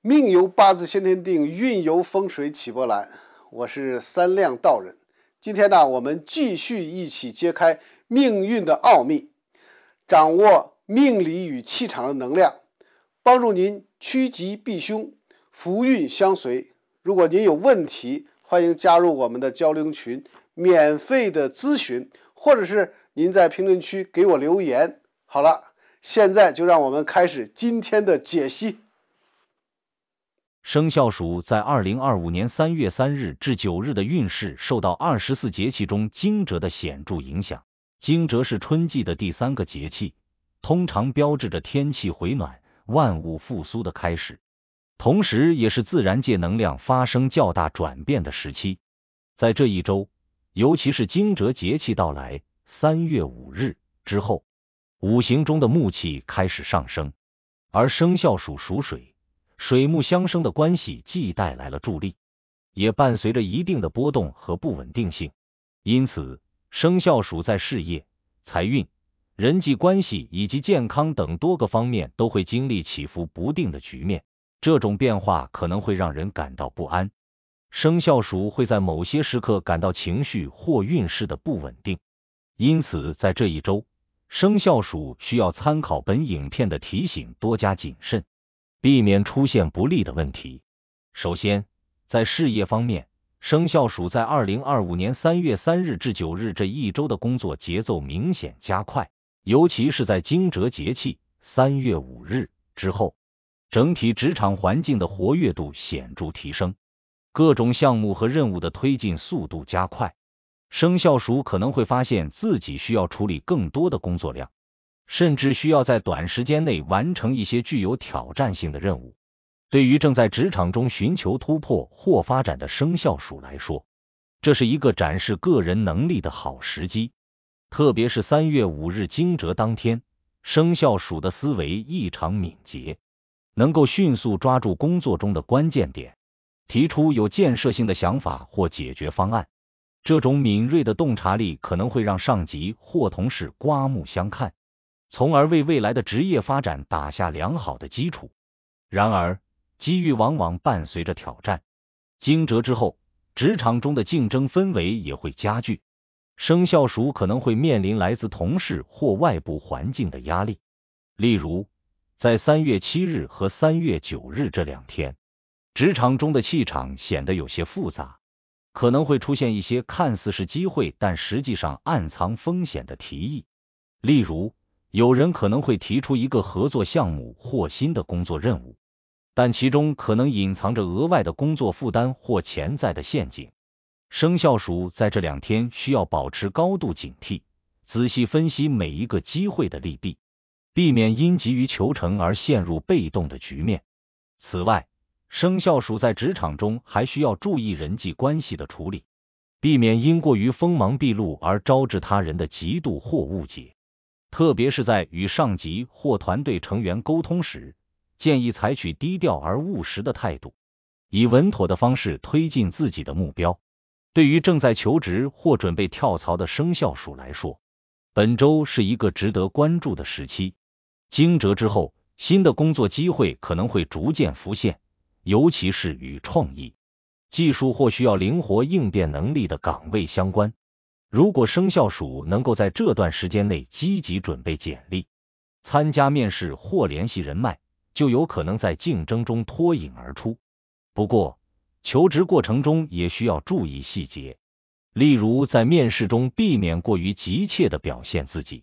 命由八字先天定，运由风水起波澜。我是三亮道人。今天呢，我们继续一起揭开命运的奥秘，掌握命理与气场的能量，帮助您趋吉避凶，福运相随。如果您有问题，欢迎加入我们的交流群，免费的咨询，或者是您在评论区给我留言。好了，现在就让我们开始今天的解析。生肖鼠在2025年3月3日至9日的运势受到24节气中惊蛰的显著影响。惊蛰是春季的第3个节气，通常标志着天气回暖、万物复苏的开始，同时也是自然界能量发生较大转变的时期。在这一周，尤其是惊蛰节气到来3月5日之后，五行中的木气开始上升，而生肖鼠属水，水木相生的关系既带来了助力，也伴随着一定的波动和不稳定性。因此，生肖鼠在事业、财运、人际关系以及健康等多个方面都会经历起伏不定的局面，这种变化可能会让人感到不安。生肖鼠会在某些时刻感到情绪或运势的不稳定，因此在这一周，生肖鼠需要参考本影片的提醒，多加谨慎，避免出现不利的问题。首先，在事业方面，生肖鼠在2025年3月3日至9日这一周的工作节奏明显加快，尤其是在惊蛰节气3月5日之后，整体职场环境的活跃度显著提升，各种项目和任务的推进速度加快。生肖鼠可能会发现自己需要处理更多的工作量，甚至需要在短时间内完成一些具有挑战性的任务。对于正在职场中寻求突破或发展的生肖鼠来说，这是一个展示个人能力的好时机。特别是3月5日惊蛰当天，生肖鼠的思维异常敏捷，能够迅速抓住工作中的关键点，提出有建设性的想法或解决方案。这种敏锐的洞察力可能会让上级或同事刮目相看，从而为未来的职业发展打下良好的基础。然而，机遇往往伴随着挑战。惊蛰之后，职场中的竞争氛围也会加剧，生肖鼠可能会面临来自同事或外部环境的压力。例如，在3月7日和3月9日这2天，职场中的气场显得有些复杂，可能会出现一些看似是机会但实际上暗藏风险的提议。例如，有人可能会提出一个合作项目或新的工作任务，但其中可能隐藏着额外的工作负担或潜在的陷阱。生肖鼠在这2天需要保持高度警惕，仔细分析每一个机会的利弊，避免因急于求成而陷入被动的局面。此外，生肖鼠在职场中还需要注意人际关系的处理，避免因过于锋芒毕露而招致他人的嫉妒或误解。特别是在与上级或团队成员沟通时，建议采取低调而务实的态度，以稳妥的方式推进自己的目标。对于正在求职或准备跳槽的生肖鼠来说，本周是一个值得关注的时期。惊蛰之后，新的工作机会可能会逐渐浮现，尤其是与创意、技术或需要灵活应变能力的岗位相关。如果生肖鼠能够在这段时间内积极准备简历，参加面试或联系人脉，就有可能在竞争中脱颖而出。不过，求职过程中也需要注意细节，例如在面试中避免过于急切地表现自己，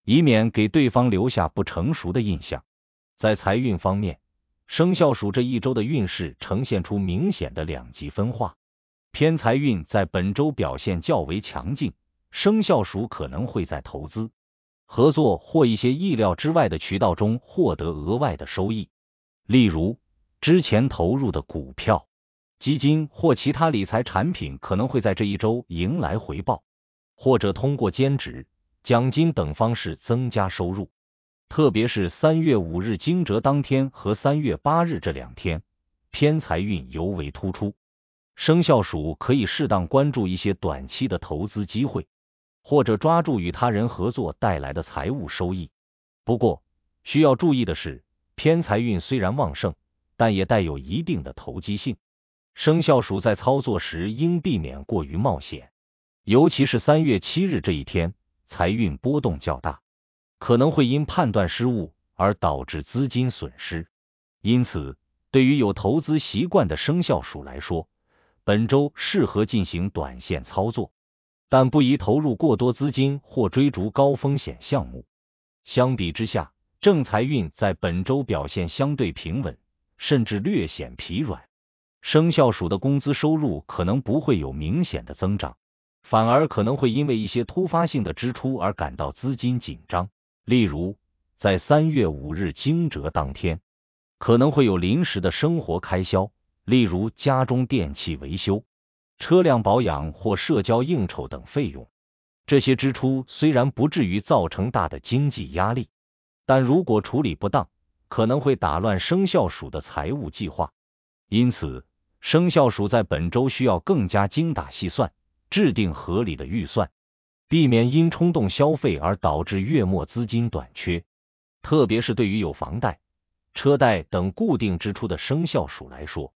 以免给对方留下不成熟的印象。在财运方面，生肖鼠这一周的运势呈现出明显的2极分化。偏财运在本周表现较为强劲，生肖鼠可能会在投资、合作或一些意料之外的渠道中获得额外的收益，例如之前投入的股票、基金或其他理财产品可能会在这一周迎来回报，或者通过兼职、奖金等方式增加收入。特别是3月5日惊蛰当天和3月8日这2天，偏财运尤为突出。生肖鼠可以适当关注一些短期的投资机会，或者抓住与他人合作带来的财务收益。不过，需要注意的是，偏财运虽然旺盛，但也带有一定的投机性。生肖鼠在操作时应避免过于冒险，尤其是3月7日这一天，财运波动较大，可能会因判断失误而导致资金损失。因此，对于有投资习惯的生肖鼠来说，本周适合进行短线操作，但不宜投入过多资金或追逐高风险项目。相比之下，正财运在本周表现相对平稳，甚至略显疲软。生肖鼠的工资收入可能不会有明显的增长，反而可能会因为一些突发性的支出而感到资金紧张。例如，在3月5日惊蛰当天，可能会有临时的生活开销，例如家中电器维修、车辆保养或社交应酬等费用。这些支出虽然不至于造成大的经济压力，但如果处理不当，可能会打乱生肖鼠的财务计划。因此，生肖鼠在本周需要更加精打细算，制定合理的预算，避免因冲动消费而导致月末资金短缺。特别是对于有房贷、车贷等固定支出的生肖鼠来说，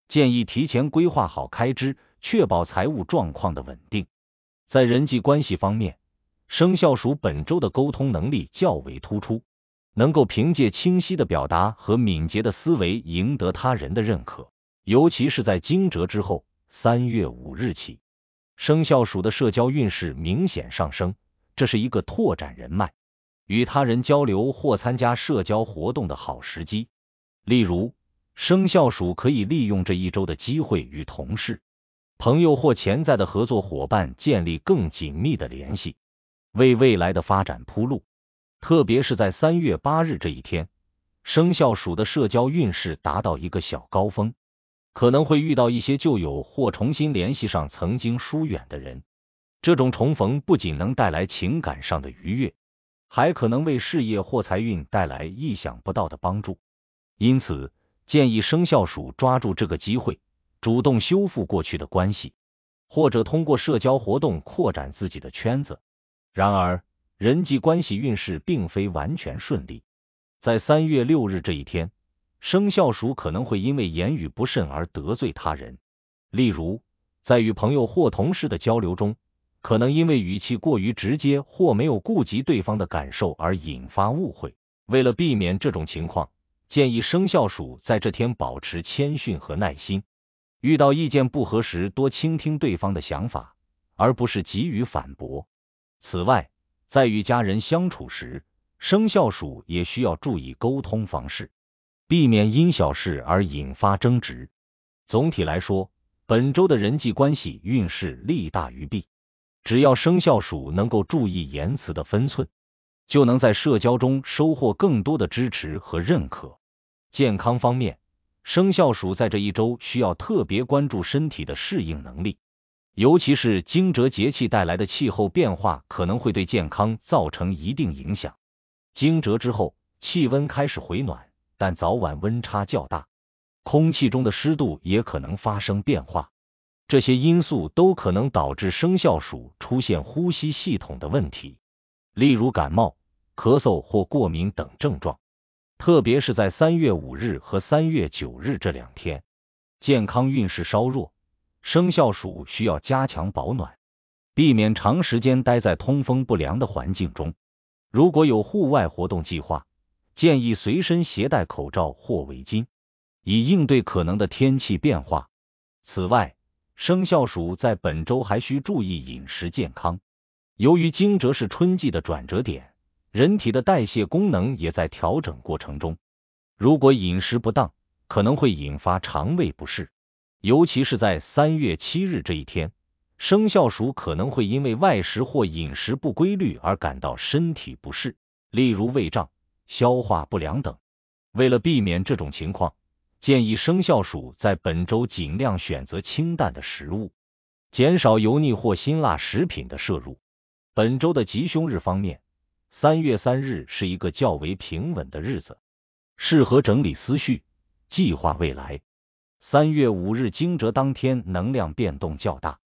建议提前规划好开支，确保财务状况的稳定。在人际关系方面，生肖鼠本周的沟通能力较为突出，能够凭借清晰的表达和敏捷的思维赢得他人的认可。尤其是在惊蛰之后，3月5日起，生肖鼠的社交运势明显上升，这是一个拓展人脉、与他人交流或参加社交活动的好时机。例如，生肖鼠可以利用这一周的机会与同事、朋友或潜在的合作伙伴建立更紧密的联系，为未来的发展铺路。特别是在3月8日这一天，生肖鼠的社交运势达到一个小高峰，可能会遇到一些旧友或重新联系上曾经疏远的人。这种重逢不仅能带来情感上的愉悦，还可能为事业或财运带来意想不到的帮助。因此，建议生肖鼠抓住这个机会，主动修复过去的关系，或者通过社交活动扩展自己的圈子。然而，人际关系运势并非完全顺利。在3月6日这一天，生肖鼠可能会因为言语不慎而得罪他人。例如，在与朋友或同事的交流中，可能因为语气过于直接或没有顾及对方的感受而引发误会。为了避免这种情况，建议生肖鼠在这天保持谦逊和耐心，遇到意见不合时多倾听对方的想法，而不是急于反驳。此外，在与家人相处时，生肖鼠也需要注意沟通方式，避免因小事而引发争执。总体来说，本周的人际关系运势利大于弊，只要生肖鼠能够注意言辞的分寸，就能在社交中收获更多的支持和认可。健康方面，生肖鼠在这一周需要特别关注身体的适应能力，尤其是惊蛰节气带来的气候变化可能会对健康造成一定影响。惊蛰之后，气温开始回暖，但早晚温差较大，空气中的湿度也可能发生变化，这些因素都可能导致生肖鼠出现呼吸系统的问题，例如感冒、咳嗽或过敏等症状。特别是在3月5日和3月9日这2天，健康运势稍弱，生肖鼠需要加强保暖，避免长时间待在通风不良的环境中。如果有户外活动计划，建议随身携带口罩或围巾，以应对可能的天气变化。此外，生肖鼠在本周还需注意饮食健康。由于惊蛰是春季的转折点，人体的代谢功能也在调整过程中，如果饮食不当，可能会引发肠胃不适。尤其是在3月7日这一天，生肖鼠可能会因为外食或饮食不规律而感到身体不适，例如胃胀、消化不良等。为了避免这种情况，建议生肖鼠在本周尽量选择清淡的食物，减少油腻或辛辣食品的摄入。本周的吉凶日方面，3月3日是一个较为平稳的日子，适合整理思绪，计划未来。3月5日惊蛰当天能量变动较大，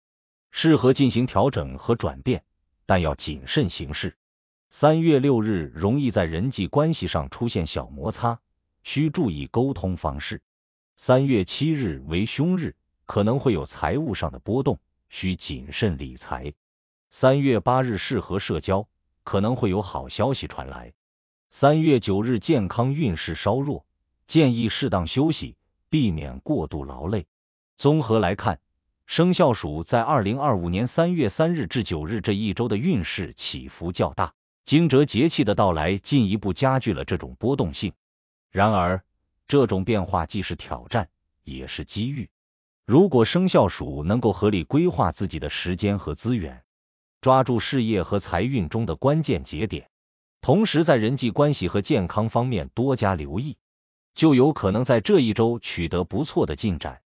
适合进行调整和转变，但要谨慎行事。3月6日容易在人际关系上出现小摩擦，需注意沟通方式。3月7日为凶日，可能会有财务上的波动，需谨慎理财。3月8日适合社交，可能会有好消息传来。3月9日健康运势稍弱，建议适当休息，避免过度劳累。综合来看，生肖鼠在2025年3月3日至9日这一周的运势起伏较大，惊蛰节气的到来进一步加剧了这种波动性。然而，这种变化既是挑战，也是机遇。如果生肖鼠能够合理规划自己的时间和资源，抓住事业和财运中的关键节点，同时在人际关系和健康方面多加留意，就有可能在这一周取得不错的进展。